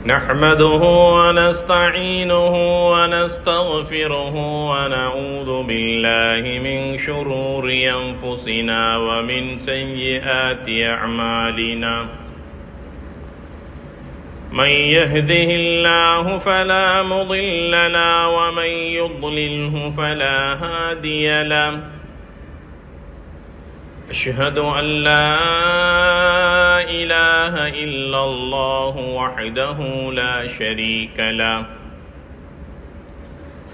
نحمده ونستعينه ونستغفره ونعوذ بالله من شرور أنفسنا ومن سيئات أعمالنا من يهده الله فلا مضل له ومن يضلله فلا هادي له أشهد أن لا إله إلا الله وحده لا شريك له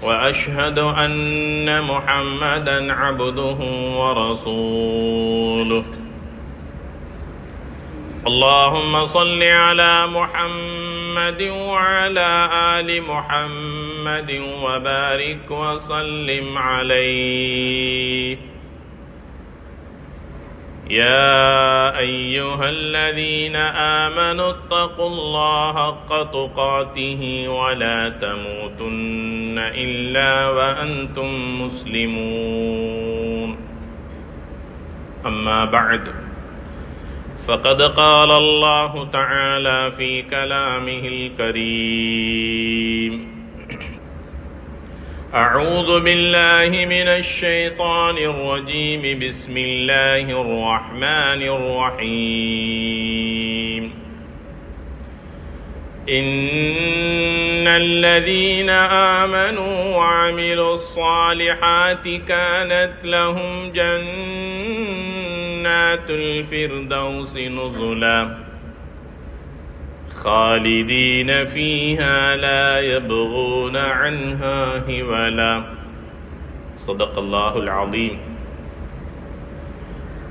وأشهد أن محمدا عبده ورسوله اللهم صل على محمد وعلى آل محمد وبارك وسلم عليه يا أيها الذين آمنوا اتقوا الله حق تقاته ولا تموتن إلا وأنتم مسلمون أما بعد فقد قال الله تعالى في كلامه الكريم أعوذ بالله من الشيطان الرجيم بسم الله الرحمن الرحيم إن الذين آمنوا وعملوا الصالحات كانت لهم جنات الفردوس نزلا خالدين فيها لا يبغون عنها حولا صدق الله العظيم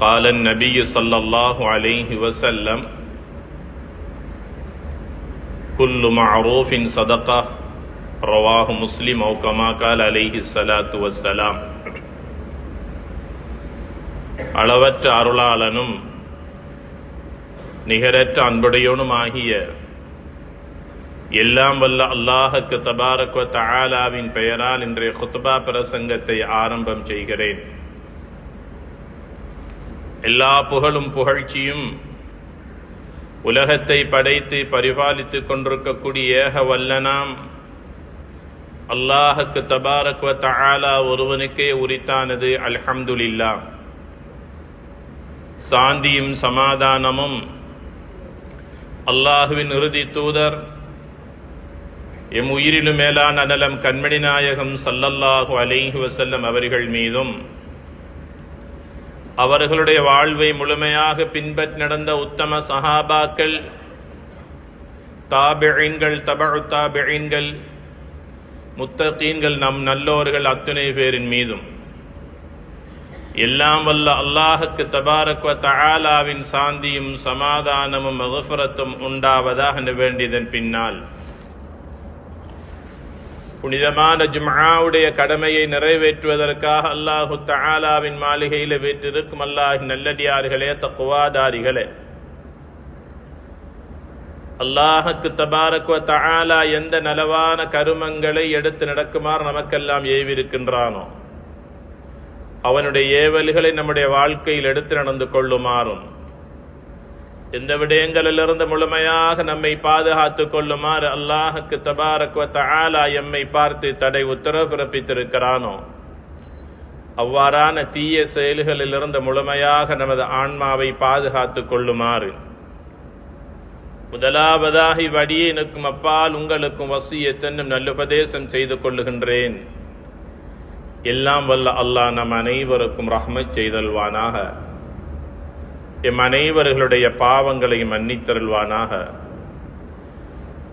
قال النبي صلى الله عليه وسلم كل معروف صدقة رواه مسلم أو كما قال عليه الصلاة والسلام அளவற்ற அருளாளனும் நிகரற்ற அன்புடையோனுமாகிய எல்லாம் வல்ல அல்லாஹுக்கு தபாரக் வ தஆலாவின் பெயரால் இன்றைய குத்பா பிரசங்கத்தை ஆரம்பம் செய்கிறேன். எல்லா புகழும் புகழ்ச்சியும் உலகத்தை படைத்து பரிபாலித்துக் கொண்டிருக்கக்கூடிய ஏக வல்லனாம் அல்லாஹுக்கு தபாரக் வ தஆலா ஒருவனுக்கே உரித்தானது. அல்ஹம்துலில்லாஹ். சாந்தியும் சமாதானமும் அல்லாஹுவின் இறுதி தூதர் எம் உயிரிலும் மேலான அனலம் கண்மணி நாயகம் ஸல்லல்லாஹு அலைஹி வஸல்லம் அவர்கள் மீதும் அவர்களுடைய வாழ்வை முழுமையாக பின்பற்றி நடந்த உத்தம சஹாபாக்கள், தாபிஈன்கள், தபஉ தாபிஈன்கள், முத்தகீன்கள், நம் நல்லோர்கள் அத்துணை பேரின் மீதும் எல்லாம் வல்ல அல்லாஹுக்கு தபாரக் வ தஆலாவின் சாந்தியும் சமாதானமும் மக்ஃபிரத்தும் உண்டாவதாக வேண்டியதன் பின்னால் புனிதமான ஜும்ஆவுடைய கடமையை நிறைவேற்றுவதற்காக அல்லாஹு தஆலாவின் மாளிகையில் வீற்றிருக்கும் அல்லாஹின் நல்லடியார்களே, தக்வாதாரிகளே, அல்லாஹுக்கு தபாரக் வ தஆலா எந்த நலவான கருமங்களை எடுத்து நடக்குமாறு நமக்கெல்லாம் ஏவிருக்கின்றானோ அவனுடைய ஏவல்களை நம்முடைய வாழ்க்கையில் எடுத்து நடந்து கொள்ளுமாறும், எந்த விடயங்களிலிருந்து முழுமையாக நம்மை பாதுகாத்துக் கொள்ளுமாறு அல்லாஹுக்கு தபாரக் வ தஆலா எம்மை பார்த்து தடை உத்தரவு பிறப்பித்திருக்கிறானோ அவ்வாறான தீய செயல்களிலிருந்து முழுமையாக நமது ஆன்மாவை பாதுகாத்துக் கொள்ளுமாறு முதலாவதாக இவ்வடியேனுக்கும் அப்பால் உங்களுக்கும் வசியத் என்னும் நல்லுபதேசம் செய்து கொள்ளுகின்றேன். எல்லாம் வல்ல அல்லாஹ் நம் அனைவருக்கும் ரஹ்மத் செய்தல்வானாக. எம் அனைவர்களுடைய பாவங்களையும் மன்னித்தருள்வானாக.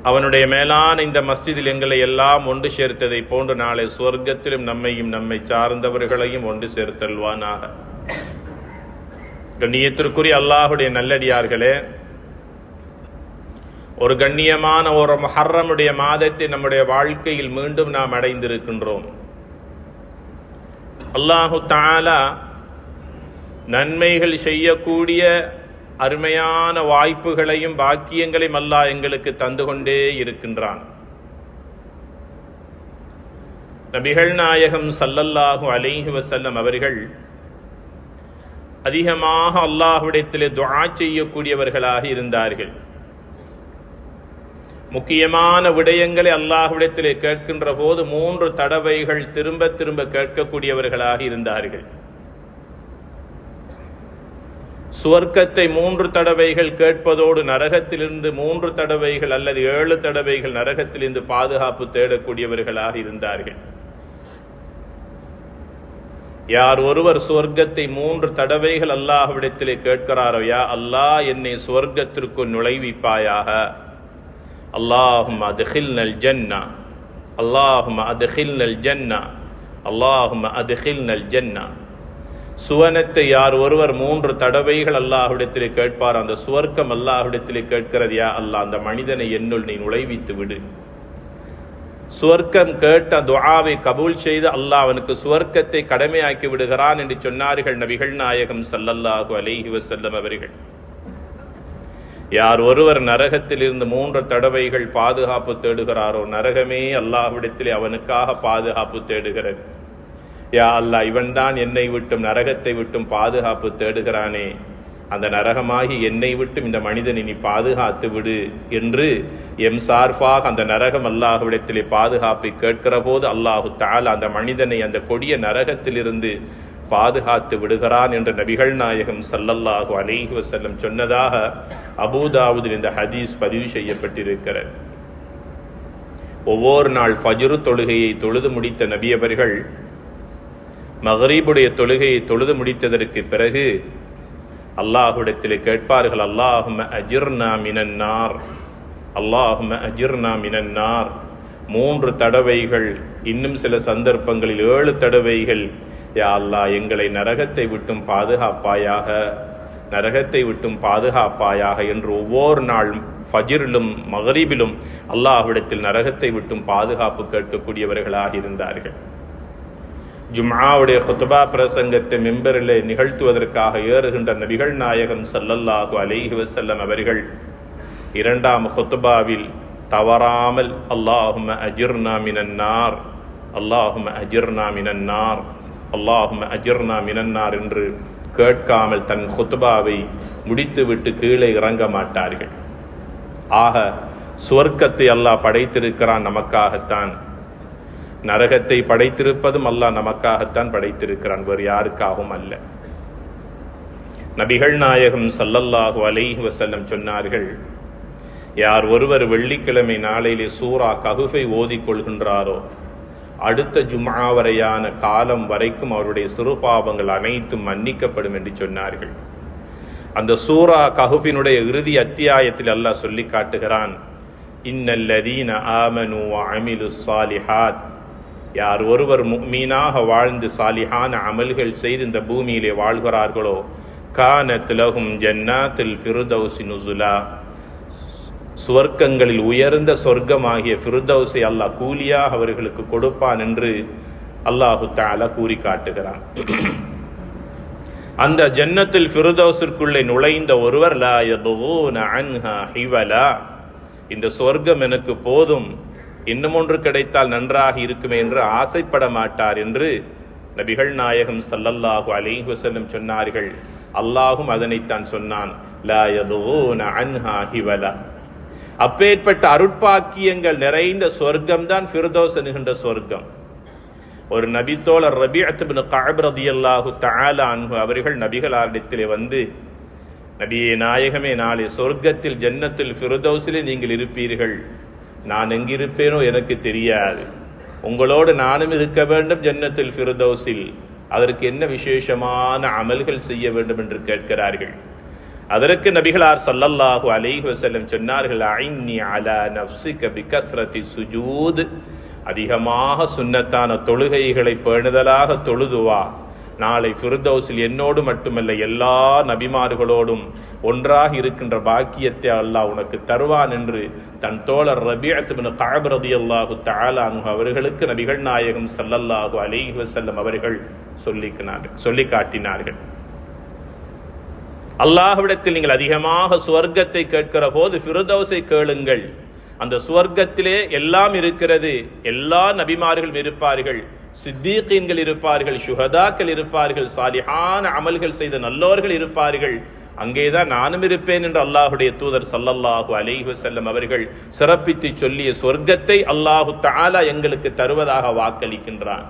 அவனுடைய மேலான இந்த மஸ்ஜிதில் எங்களை எல்லாம் ஒன்று சேர்த்ததை போன்று நாளை சுவர்க்கத்திலும் நம்மையும் நம்மை சார்ந்தவர்களையும் ஒன்று சேர்த்தல்வானாக. கண்ணியத்திற்குரிய அல்லாஹுடைய நல்லடியார்களே, ஒரு கண்ணியமான ஒரு முஹர்ரமுடைய மாதத்தை நம்முடைய வாழ்க்கையில் மீண்டும் நாம் அடைந்திருக்கின்றோம். அல்லாஹு தஆலா நன்மைகள் செய்யக்கூடிய அருமையான வாய்ப்புகளையும் பாக்கியங்களையும் அல்லாஹ் எங்களுக்கு தந்து கொண்டே இருக்கின்றான். நபிகள் நாயகம் ஸல்லல்லாஹு அலைஹி வஸல்லம் அவர்கள் அதிகமாக அல்லாஹ்விடத்திலே துஆ செய்யக்கூடியவர்களாக இருந்தார்கள். முக்கியமான விடயங்களை அல்லாஹ்விடத்திலே கேட்கின்ற போது 3 தடவைகள் திரும்ப திரும்ப கேட்கக்கூடியவர்களாக இருந்தார்கள். சுவர்க்கத்தை 3 தடவைகள் கேட்பதோடு நரகத்திலிருந்து 3 தடவைகள் அல்லது 7 தடவைகள் நரகத்திலிருந்து பாதுகாப்பு தேடக்கூடியவர்களாக இருந்தார்கள். யார் ஒருவர் சுவர்க்கத்தை 3 தடவைகள் அல்லாஹ்விடத்திலே கேட்கிறாரோ, யா அல்லாஹ் என்னை சுவர்க்கத்திற்குள் நுழைவிப்பாயாக, அல்லாஹும்ம அத்கில்னல் ஜன்னா, அல்லாஹும்ம அத்கில்னல் ஜன்னா, அல்லாஹும்ம அத்கில்னல் ஜன்னா. சுவனத்தை யார் ஒருவர் 3 தடவைகள் அல்லாஹ்விடத்திலே கேட்பார், அந்த சுவர்க்கம் அல்லாஹ்விடத்திலே கேட்கிறது, யா அல்லாஹ் அந்த மனிதனை என்னுள் நீ நுழைவித்து விடு. சுவர்க்கம் கேட்ட துஆவை கபூல் செய்து அல்லாஹ் அவனுக்கு சுவர்க்கத்தை கடமையாக்கி விடுகிறான் என்று சொன்னார்கள் நபிகள் நாயகம் ஸல்லல்லாஹு அலைஹி வஸல்லம் அவர்கள். யார் ஒருவர் நரகத்திலிருந்து 3 தடவைகள் பாதுகாப்பு தேடுகிறாரோ, நரகமே அல்லாஹ்விடத்திலே அவனுக்காக பாதுகாப்பு தேடுகிறது. யா அல்லாஹ் இவன்தான் என்னை விட்டும் நரகத்தை விட்டும் பாதுகாப்பு தேடுகிறானே, அந்த நரகமாகி என்னை விட்டும் இந்த மனிதனை நீ பாதுகாத்து விடு என்று எம் சார்பாக அந்த நரகம் அல்லாஹ்விடத்திலே பாதுகாப்பை கேட்கிற போது அல்லாஹு தஆலா அந்த மனிதனை அந்த கொடிய நரகத்திலிருந்து பாதுகாத்து விடுகிறான் என்று நபிகள் நாயகம் ஸல்லல்லாஹு அலைஹி வஸல்லம் சொன்னதாக அபூதாவுதில் இந்த ஹதீஸ் பதிவு செய்யப்பட்டிருக்கிறது. ஒவ்வொரு நாள் ஃபஜ்ர் தொழுகையை தொழுது முடித்த நபியவர்கள் மக்ரிபுடைய தொழுகையை தொழுது முடித்ததற்கு பிறகு அல்லாஹ்விடத்திலே கேட்பார்கள், அல்லாஹும்ம அஜிர்னா மினன் நார், அல்லாஹும்ம அஜிர்னா மினன் நார். 3 தடவைகள், இன்னும் சில சந்தர்ப்பங்களில் 7 தடவைகள், யா அல்லாஹ் எங்களை நரகத்தை விட்டும் பாதுகாப்பாயாக, நரகத்தை விட்டும் பாதுகாப்பாயாக என்று ஒவ்வொரு நாள் ஃபஜ்ரிலும் மக்ரிபிலும் அல்லாஹ்விடத்தில் நரகத்தை விட்டும் பாதுகாப்பு கேட்கக்கூடியவர்களாக இருந்தார்கள். ஜும்ஆவுடைய குத்பா பிரசங்கத்தை மிம்பரிலே நிகழ்த்துவதற்காக ஏறுகின்ற நபிகள் நாயகம் ஸல்லல்லாஹு அலைஹி வஸல்லம் அவர்கள் 2ஆம் குத்பாவில் தவறாமல் அல்லாஹும்ம அஜிர்னா மினன் நார், அல்லாஹும்ம அஜிர்னா மினன் நார், அல்லாஹும்ம அஜிர்னா மினன் நார் என்று கேட்காமல் தன் குத்பாவை முடித்துவிட்டு கீழே இறங்க மாட்டார்கள். ஆக சுவர்க்கத்தை அல்லாஹ் படைத்திருக்கிறான் நமக்காகத்தான், நரகத்தை படைத்திருப்பதும் அல்லாஹ் நமக்காகத்தான் படைத்திருக்கிறான், வேறு யாருக்காகவும் அல்ல. நபிகள் நாயகம் ஸல்லல்லாஹு அலைஹி வஸல்லம் சொன்னார்கள், யார் ஒருவர் வெள்ளிக்கிழமை நாளையிலே சூரா கஹ்ஃபை ஓதிக்கொள்கின்றாரோ, அடுத்த ஜும்ஆ வரையான காலம் வரைக்கும் அவருடைய சிறு பாவங்கள் அனைத்தும் மன்னிக்கப்படும் என்று சொன்னார்கள். அந்த சூரா கஹ்ஃபினுடைய இறுதி அத்தியாயத்தில் அல்லாஹ் சொல்லி காட்டுகிறான், இன்னல்லதீன ஆமனு வ அமிலுஸ் ஸாலிஹாத், யார் ஒருவர் முஃமினாக வாழ்ந்து சாலிஹான அமல்கள் செய்து இந்த பூமியிலே வாழ்கிறார்களோ, கானத் லஹும் ஜன்னாத்துல் ஃபிர்தௌஸி நுஸுலா, சுவர்க்கங்களில் உயர்ந்த சொர்க்கமாகிய ஃபிர்தௌஸை அல்லாஹ் கூலியாக அவர்களுக்கு கொடுப்பான் என்று அல்லாஹு தஆலா கூறி காட்டுகிறான். அந்த ஜன்னத்துல் ஃபிர்தௌஸிற்குள்ளே நுழைந்த ஒருவர் லா யதுஊன அன்ஹா ஹிவலா, இந்த சொர்க்கம் எனக்கு போதும், இன்னும் ஒன்று கிடைத்தால் நன்றாக இருக்குமே என்று ஆசைப்பட மாட்டார் என்று நபிகள் நாயகம் ஸல்லல்லாஹு அலைஹி வஸல்லம் சொன்னார்கள். அல்லாஹும் அதனைத்தான் சொன்னான், லா யதுஊன அன்ஹா ஹிவலா. அப்பேற்பட்ட அருட்பாக்கியங்கள் நிறைந்த சொர்க்கம்தான் ஃபிர்தௌஸ் என்கின்ற சொர்க்கம். ஒரு நபித்தோழர் ரபீஅத் இப்னு கஅப் ரலியல்லாஹு தஆலா அன்ஹு அவர்கள் நபிகளாரிடத்திலே வந்து, நபியே நாயகமே, நாளை சொர்க்கத்தில் ஜன்னத்துல் ஃபிர்தௌஸிலே நீங்கள் இருப்பீர்கள், நான் எங்கிருப்பேனோ எனக்கு தெரியாது, உங்களோடு நானும் இருக்க வேண்டும் ஜன்னத்துல் ஃபிர்தௌஸில், அதற்கு என்ன விசேஷமான அமல்கள் செய்ய வேண்டும் என்று கேட்கிறார்கள். அதற்கு நபிகளார் ஸல்லல்லாஹு அலைஹி வஸல்லம் சொன்னார்கள், ஐன்னி அலா நஃப்ஸிக பிகஸ்ரத்தி சுஜூத், அதிகமாக சுன்னத்தான தொழுகைகளை பேணுதலாக தொழுதுவா, நாளை ஃபிர்தௌஸில் என்னோடு மட்டுமல்ல எல்லா நபிமார்களோடும் ஒன்றாக இருக்கின்ற பாக்கியத்தை அல்லாஹ் உனக்கு தருவான் என்று தன் தோழர் ரபீஅத் இப்னு கஅப் ரலியல்லாஹு தஆலா அன்ஹு அவர்களுக்கு நபிகள் நாயகம் ஸல்லல்லாஹு அலைஹி வஸல்லம் அவர்கள் சொல்லி காட்டினார்கள். அல்லாஹ்விடத்தில் நீங்கள் அதிகமாக சுவர்க்கத்தை கேட்கிற போது ஃபிர்தௌஸை கேளுங்கள். அந்த சுவர்க்கத்திலே எல்லாம் இருக்கிறது, எல்லா நபிமார்களும் இருப்பார்கள், சித்தீகீன்கள் இருப்பார்கள், ஷுஹதாக்கள் இருப்பார்கள், சாலிஹான அமல்கள் செய்த நல்லோர்கள் இருப்பார்கள். அங்கேதான் நானும் இருப்பேன் என்று அல்லாஹுடைய தூதர் ஸல்லல்லாஹு அலைஹி வஸல்லம் அவர்கள் சிறப்பித்து சொல்லிய சொர்க்கத்தை அல்லாஹு தஆலா எங்களுக்கு தருவதாக வாக்களிக்கின்றான்.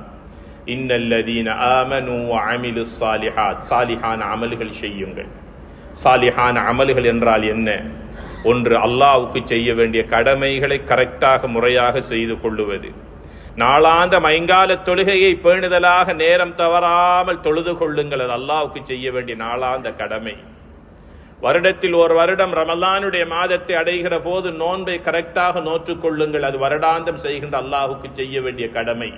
இன்னல்லதீன ஆமனூ வஅமிலுஸ் ஸாலிஹாத், சாலிஹான அமல்கள் செய்யுங்கள். சாலிஹான அமல்கள் என்றால் என்ன? ஒன்று, அல்லாஹ்வுக்கு செய்ய வேண்டிய கடமைகளை கரெக்டாக முறையாக செய்து கொள்ளுவது. நாளாந்த மைங்கால தொழுகையை பேணுதலாக நேரம் தவறாமல் தொழுது கொள்ளுங்கள். அது அல்லாஹ்வுக்கு செய்ய வேண்டிய நாளாந்த கடமை. வருடத்தில் ஒரு வருடம் ரமலானுடைய மாதத்தை அடைகிற போது நோன்பை கரெக்டாக நோற்றுக் கொள்ளுங்கள். அது வருடாந்தம் செய்கின்ற அல்லாஹ்வுக்கு செய்ய வேண்டிய கடமை.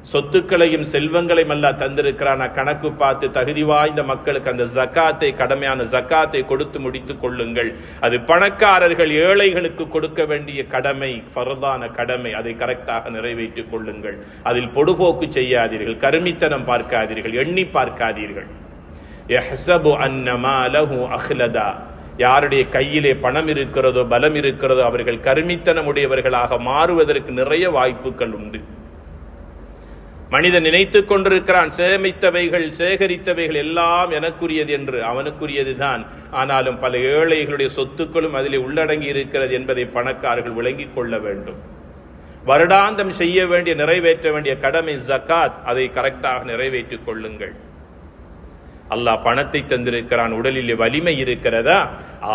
சொத்துக்களையும் செல்வங்களையும் அல்லாஹ் தந்திருக்கிறான். கணக்கு பார்த்து தகுதி வாய்ந்த மக்களுக்கு அந்த ஜக்காத்தை, கடமையான ஜக்காத்தை கொடுத்து முடித்துக் கொள்ளுங்கள். அது பணக்காரர்கள் ஏழைகளுக்கு கொடுக்க வேண்டிய கடமை, ஃபர்தான கடமை. அதை கரெக்டாக நிறைவேற்றிக் கொள்ளுங்கள். அதில் பொடுபோக்கு செய்யாதீர்கள், கருமித்தனம் பார்க்காதீர்கள், எண்ணி பார்க்காதீர்கள். யஹ்ஸபு அன்ன மாலஹு அஹ்லதா, யாருடைய கையிலே பணம் இருக்கிறதோ பலம் இருக்கிறதோ அவர்கள் கருமித்தனமுடையவர்களாக மாறுவதற்கு நிறைய வாய்ப்புகள் உண்டு. மனிதன் நினைத்துக் கொண்டிருக்கிறான், சேமித்தவைகள் சேகரித்தவைகள் எல்லாம் எனக்குரியது என்று. அவனுக்குரியதுதான். ஆனாலும் பல ஏழைகளுடைய சொத்துக்களும் அதிலே உள்ளடங்கி இருக்கிறது என்பதை பணக்காரர்கள் விளங்கிக் கொள்ள வேண்டும். வருடாந்தம் செய்ய வேண்டிய, நிறைவேற்ற வேண்டிய கடமை ஜக்காத். அதை கரெக்டாக நிறைவேற்றிக் கொள்ளுங்கள். அல்லாஹ் பணத்தை தந்திருக்கிறான், உடலில் வலிமை இருக்கிறதா,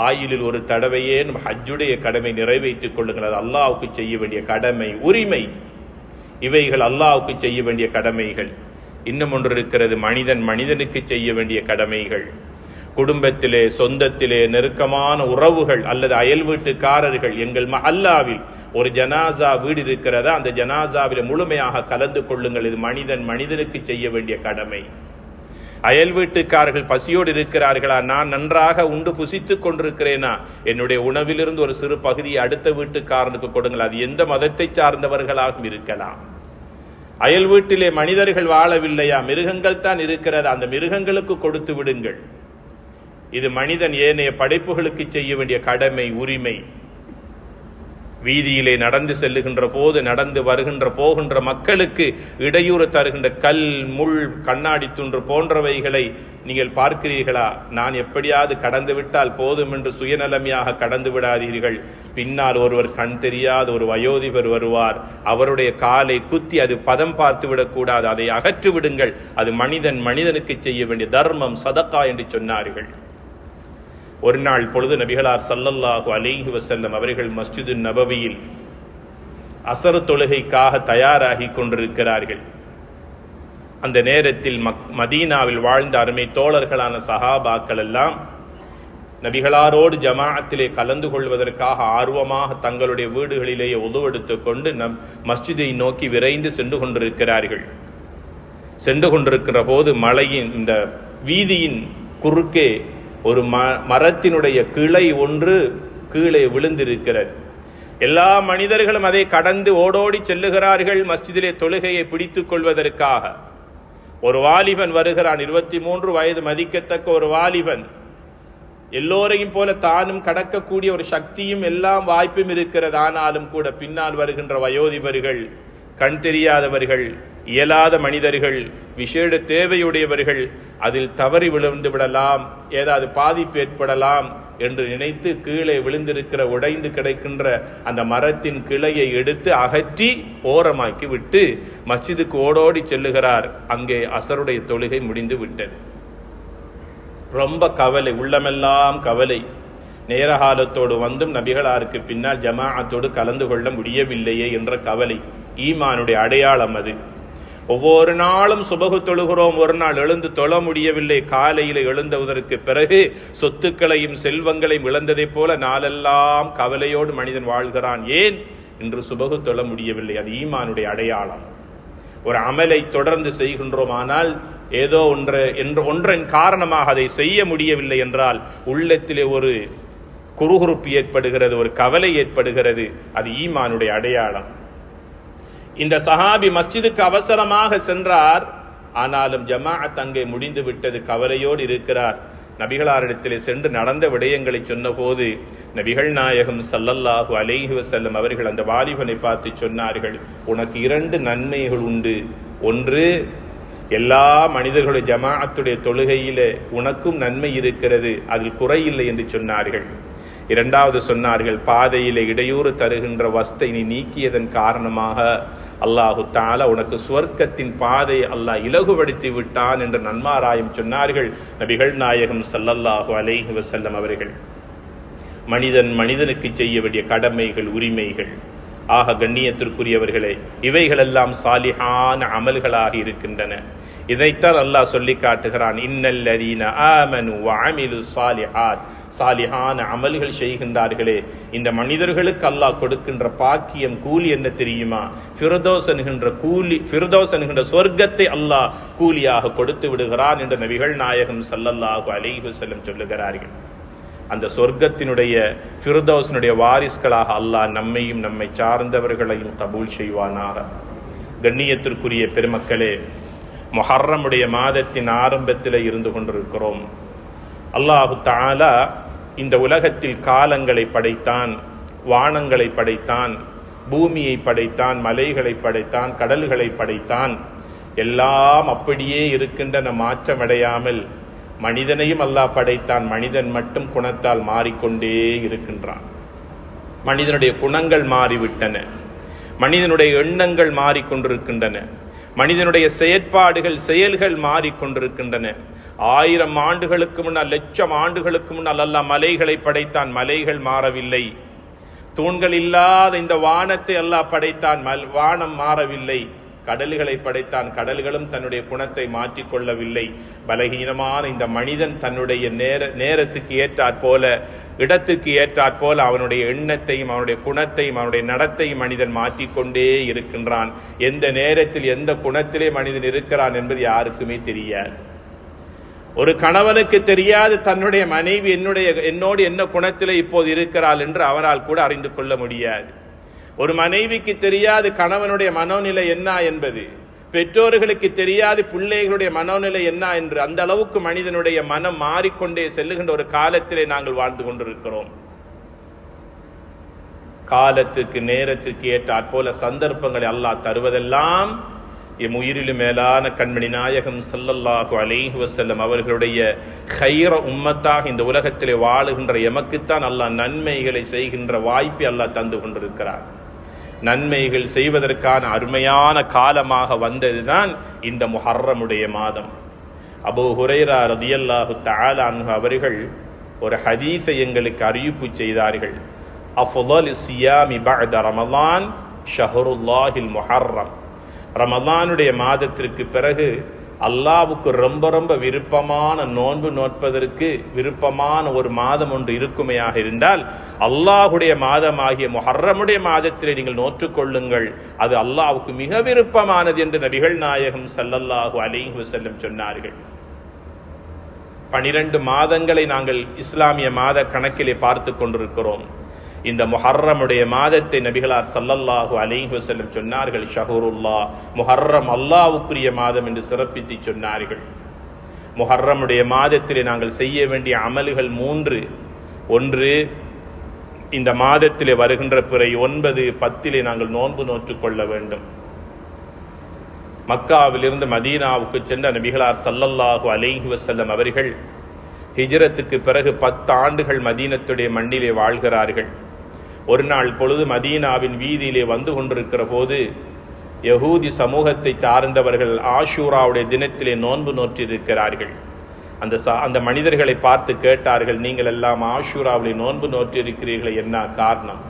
ஆயுளில் ஒரு தடவையே ஹஜ்ஜுடைய கடமை நிறைவேற்றிக் கொள்ளுங்கள். அது அல்லாஹ்வுக்கு செய்ய வேண்டிய கடமை, உரிமை. இவைகள் அல்லாஹ்வுக்கு செய்ய வேண்டிய கடமைகள். இன்னும் ஒன்று இருக்கிறது, மனிதனுக்கு செய்ய வேண்டிய கடமைகள். குடும்பத்திலே, சொந்தத்திலே நெருக்கமான உறவுகள் அல்லது அயல் வீட்டுக்காரர்கள், எங்கள் மஹல்லாவில் ஒரு ஜனாசா வீடு இருக்கிறதா, அந்த ஜனாசாவில் முழுமையாக கலந்து கொள்ளுங்கள். இது மனிதனுக்கு செய்ய வேண்டிய கடமை. அயல் வீட்டுக்காரர்கள் பசியோடு இருக்கிறார்களா, நான் நன்றாக உண்டு புசித்துக் கொண்டிருக்கிறேனா, என்னுடைய உணவிலிருந்து ஒரு சிறு பகுதியை அடுத்த வீட்டுக்காரனுக்கு கொடுங்கள். அது எந்த மதத்தை சார்ந்தவர்களாகவும் இருக்கலாம். அயல் வீட்டிலே மனிதர்கள் வாழவில்லையா, மிருகங்கள் தான் இருக்கிறது, அந்த மிருகங்களுக்கு கொடுத்து விடுங்கள். இது மனிதன் ஏனைய படைப்புகளுக்கு செய்ய வேண்டிய கடமை, உரிமை. வீதியிலே நடந்து செல்லுகின்ற போது, நடந்து வருகின்ற போகின்ற மக்களுக்கு இடையூறு தருகின்ற கல், முள், கண்ணாடி துண்டு போன்றவைகளை நீங்கள் பார்க்கிறீர்களா? நான் எப்படியாவது கடந்து விட்டால் போதும் என்று சுயநலமையாக கடந்து விடாதீர்கள். பின்னால் ஒருவர், கண் தெரியாத ஒரு வயோதிபர் வருவார். அவருடைய காலை குத்தி அது பதம் பார்த்து விடக்கூடாது, அதை அகற்றி விடுங்கள். அது மனிதனுக்கு செய்ய வேண்டிய தர்மம், சதகா என்று சொன்னார்கள். ஒரு நாள் பொழுது நபிகளார் ஸல்லல்லாஹு அலைஹி வஸல்லம் அவர்கள் மஸ்ஜிது நபவியில் அஸர் தொழுகைக்காக தயாராகி கொண்டிருக்கிறார்கள். அந்த நேரத்தில் மதீனாவில் வாழ்ந்த அருமை தோழர்களான சஹாபாக்கள் எல்லாம் நபிகளாரோடு ஜமாஅத்திலே கலந்து கொள்வதற்காக ஆர்வமாக தங்களுடைய வீடுகளிலேயே உதுவெடுத்துக் கொண்டு மஸ்ஜிதை நோக்கி விரைந்து சென்று கொண்டிருக்கிறார்கள். சென்று கொண்டிருக்கிற போது மலையின் இந்த வீதியின் குறுக்கே ஒரு மரத்தினுடைய கிளை ஒன்று கீழே விழுந்திருக்கிறது. எல்லா மனிதர்களும் அதை கடந்து ஓடோடி செல்லுகிறார்கள் மஸ்ஜிதிலே தொழுகையை பிடித்துக் கொள்வதற்காக. ஒரு வாலிபன் வருகிறான், 23 வயது மதிக்கத்தக்க ஒரு வாலிபன். எல்லோரையும் போல தானும் கடக்கக்கூடிய ஒரு சக்தியும் எல்லாம் வாய்ப்பும் இருக்கிறது. ஆனாலும் கூட பின்னால் வருகின்ற வயோதிபர்கள், கண் தெரியாதவர்கள், இயலாத மனிதர்கள், விசேட தேவையுடையவர்கள், அதில் தவறி விழுந்து விடலாம், ஏதாவது பாதிப்பு ஏற்படலாம் என்று நினைத்து கீழே விழுந்திருக்கிற, உடைந்து கிடைக்கின்ற அந்த மரத்தின் கிளையை எடுத்து அகற்றி ஓரமாக்கி விட்டு மஸ்ஜிதுக்கு ஓடோடி செல்லுகிறார். அங்கே அசருடைய தொழுகை முடிந்து விட்டது. ரொம்ப கவலை, உள்ளமெல்லாம் கவலை. நேரகாலத்தோடு வந்தும் நபிகளாருக்கு பின்னால் ஜமாஅத்தோடு கலந்து கொள்ள முடியவில்லையே என்ற கவலை. ஈமானுடைய அடையாளம் அது. ஒவ்வொரு நாளும் சுபகு தொழுகிறோம், ஒரு நாள் எழுந்து தொழ முடியவில்லை. காலையில் எழுந்ததற்கு பிறகு சொத்துக்களையும் செல்வங்களையும் இழந்ததைப் போல நாளெல்லாம் கவலையோடு மனிதன் வாழ்கிறான். ஏன் இன்று சுபகு தொழ முடியவில்லை? அது ஈமானுடைய அடையாளம். ஒரு அமலை தொடர்ந்து செய்கின்றோம், ஆனால் ஏதோ ஒன்றின் காரணமாக அதை செய்ய முடியவில்லை என்றால் உள்ளத்திலே ஒரு குறுகுறுப்பு ஏற்படுகிறது, ஒரு கவலை ஏற்படுகிறது. அது ஈமானுடைய அடையாளம். இந்த சஹாபி மஸ்ஜிதுக்கு அவசரமாக சென்றார். ஆனாலும் ஜமாஅத் அங்கே முடிந்து விட்டது. கவலையோடு இருக்கிறார். நபிகளாரிடத்திலே சென்று நடந்த விடயங்களை சொன்னபோது நபிகள் நாயகம் ஸல்லல்லாஹு அலைஹி வஸல்லம் அவர்கள் அந்த வாலிபனை பார்த்து சொன்னார்கள், உனக்கு 2 நன்மைகள் உண்டு. ஒன்று, எல்லா மனிதர்களுடைய ஜமாஅத்துடைய தொழுகையிலே உனக்கும் நன்மை இருக்கிறது, அதில் குறையில்லை என்று சொன்னார்கள். இரண்டாவது சொன்னார்கள், பாதையிலே இடையூறு தருகின்ற வஸ்தை நீ நீக்கியதன் காரணமாக அல்லாஹு தஆலா உனக்கு சுவர்க்கத்தின் பாதை அல்லாஹ் இலகுபடுத்தி விட்டான் என்று நன்மாராயம் சொன்னார்கள் நபிகள் நாயகம் ஸல்லல்லாஹு அலைஹி வஸல்லம் அவர்கள். மனிதனுக்கு செய்ய வேண்டிய கடமைகள், உரிமைகள், ஆக கண்ணியத்திற்குரியவர்களே, இவைகளெல்லாம் சாலிஹான அமல்களாக இருக்கின்றன. இதைத்தான் அல்லாஹ் சொல்லி காட்டுகிறான், இன்னல்லதீன ஆமனு வஅமிலு ஸாலிஹாத், சாலிஹான அமல்கள் செய்கின்றார்களே, இந்த மனிதர்களுக்கு அல்லாஹ் கொடுக்கின்ற பாக்கியம், கூலி என்ன தெரியுமா? ஃபிர்தௌஸ் என்கின்ற சொர்க்கத்தை அல்லாஹ் கூலியாக கொடுத்து விடுகிறான் என்று நபிகள் நாயகம் ஸல்லல்லாஹு அலைஹி வஸல்லம் சொல்லுகிறார்கள். அந்த சொர்க்கத்தினுடைய ஃபிர்தௌஸினுடைய வாரிஸ்களாக அல்லாஹ் நம்மையும் நம்மை சார்ந்தவர்களையும் கபூல் செய்வானாக. கண்ணியத்திற்குரிய பெருமக்களே, முஹர்ரமுடைய மாதத்தின் ஆரம்பத்தில் இருந்து கொண்டிருக்கிறோம். அல்லாஹு தஆலா இந்த உலகத்தில் காலங்களை படைத்தான், வானங்களை படைத்தான், பூமியை படைத்தான், மலைகளை படைத்தான், கடல்களை படைத்தான். எல்லாம் அப்படியே இருக்கின்றன, மாற்றமடையாமல். மனிதனையும் அல்லாஹ் படைத்தான். மனிதன் மட்டும் குணத்தால் மாறிக்கொண்டே இருக்கின்றான். மனிதனுடைய குணங்கள் மாறிவிட்டன, மனிதனுடைய எண்ணங்கள் மாறிக்கொண்டிருக்கின்றன, மனிதனுடைய செயல்கள் மாறிக்கொண்டிருக்கின்றன. 1000 ஆண்டுகளுக்கு முன்னால், 1,00,000 ஆண்டுகளுக்கு முன்னால் அல்லாஹ் மலைகளை படைத்தான், மலைகள் மாறவில்லை. தூண்கள் இல்லாத இந்த வானத்தை அல்லாஹ் படைத்தான், வானம் மாறவில்லை. கடல்களை படைத்தான், கடல்களும் தன்னுடைய குணத்தை மாற்றிக்கொள்ளவில்லை. பலகீனமான இந்த மனிதன் தன்னுடைய நேரத்துக்கு ஏற்றாற்போல, இடத்துக்கு ஏற்றாற்போல அவனுடைய எண்ணத்தையும் அவனுடைய குணத்தையும் அவனுடைய நடத்தையும் மனிதன் மாற்றிக்கொண்டே இருக்கின்றான். எந்த நேரத்தில் எந்த குணத்திலே மனிதன் இருக்கிறான் என்பது யாருக்குமே தெரியாது. ஒரு கணவனுக்கு தெரியாது தன்னுடைய மனைவி என்னோடு என்ன குணத்திலே இப்போது இருக்கிறாள் என்று அவரால் கூட அறிந்து கொள்ள முடியாது. ஒரு மனைவிக்கு தெரியாது கணவனுடைய மனோநிலை என்ன என்பது, பெற்றோர்களுக்கு தெரியாது பிள்ளைகளுடைய மனோநிலை என்ன என்று. அந்த அளவுக்கு மனிதனுடைய மனம் மாறிக்கொண்டே செல்லுகின்ற ஒரு காலத்திலே நாங்கள் வாழ்ந்து கொண்டிருக்கிறோம். காலத்துக்கு நேரத்திற்கு ஏற்றாற்போல சந்தர்ப்பங்களை அல்லாஹ் தருவதெல்லாம் எம் உயிரிலும் மேலான கண்மணி நாயகம் ஸல்லல்லாஹு அலைஹி வஸல்லம் அவர்களுடைய கைர உம்மத்தாக இந்த உலகத்திலே வாழுகின்ற எமக்குத்தான் அல்லாஹ் நன்மைகளை செய்கின்ற வாய்ப்பை அல்லாஹ் தந்து கொண்டிருக்கிறார். நன்மைகள் செய்வதற்கான அருமையான காலமாக வந்ததுதான் இந்த முஹர்ரமுடைய மாதம். அபூ ஹுரைரா ரலியல்லாஹு தஆலா அன்ஹு அவர்கள் ஒரு ஹதீஸை எங்களுக்கு அறிவிப்பு செய்தார்கள். அஃதலு ஸியாமி பஅத ரமலான் ஷஹ்ருல்லாஹில் முஹர்ரம். ரமலானுடைய மாதத்திற்கு பிறகு அல்லாஹ்வுக்கு ரொம்ப ரொம்ப விருப்பமான நோன்பு நோட்பதற்கு விருப்பமான ஒரு மாதம் ஒன்று இருக்குமையாக இருந்தால் அல்லாஹுடைய மாதமாகிய முஹர்ரமுடைய மாதத்திலே நீங்கள் நோற்றுக்கொள்ளுங்கள், அது அல்லாஹ்வுக்கு மிக விருப்பமானது என்று நபிகள் நாயகம் ஸல்லல்லாஹு அலைஹி வஸல்லம் சொன்னார்கள். 12 மாதங்களை நாங்கள் இஸ்லாமிய மாத கணக்கிலே பார்த்து கொண்டிருக்கிறோம். இந்த முஹர்ரமுடைய மாதத்தை நபிகளார் ஸல்லல்லாஹு அலைஹி வஸல்லம் சொன்னார்கள், ஷஹ்ருல்லாஹ், முஹர்ரம் அல்லாஹ்வுக்குரிய மாதம் என்று சிறப்பித்து சொன்னார்கள். முஹர்ரமுடைய மாதத்திலே நாங்கள் செய்ய வேண்டிய அமல்கள் 3. 1, இந்த மாதத்திலே வருகின்ற பிறை 9, 10 நாங்கள் நோன்பு நோற்றுக்கொள்ள வேண்டும். மக்காவிலிருந்து மதீனாவுக்கு சென்ற நபிகளார் ஸல்லல்லாஹு அலைஹி வஸல்லம் அவர்கள் ஹிஜ்ரத்துக்கு பிறகு 10 ஆண்டுகள் மதீனத்துடைய மண்ணிலே வாழ்கிறார்கள். ஒரு நாள் பொழுது மதீனாவின் வீதியிலே வந்து கொண்டிருக்கிற போது யஹூதி சமூகத்தை சார்ந்தவர்கள் ஆஷூராவுடைய தினத்திலே நோன்பு நோற்றிருக்கிறார்கள். அந்த மனிதர்களை பார்த்து கேட்டார்கள், நீங்கள் எல்லாம் ஆஷூராவிலே நோன்பு நோற்றிருக்கிறீர்கள், என்ன காரணம்?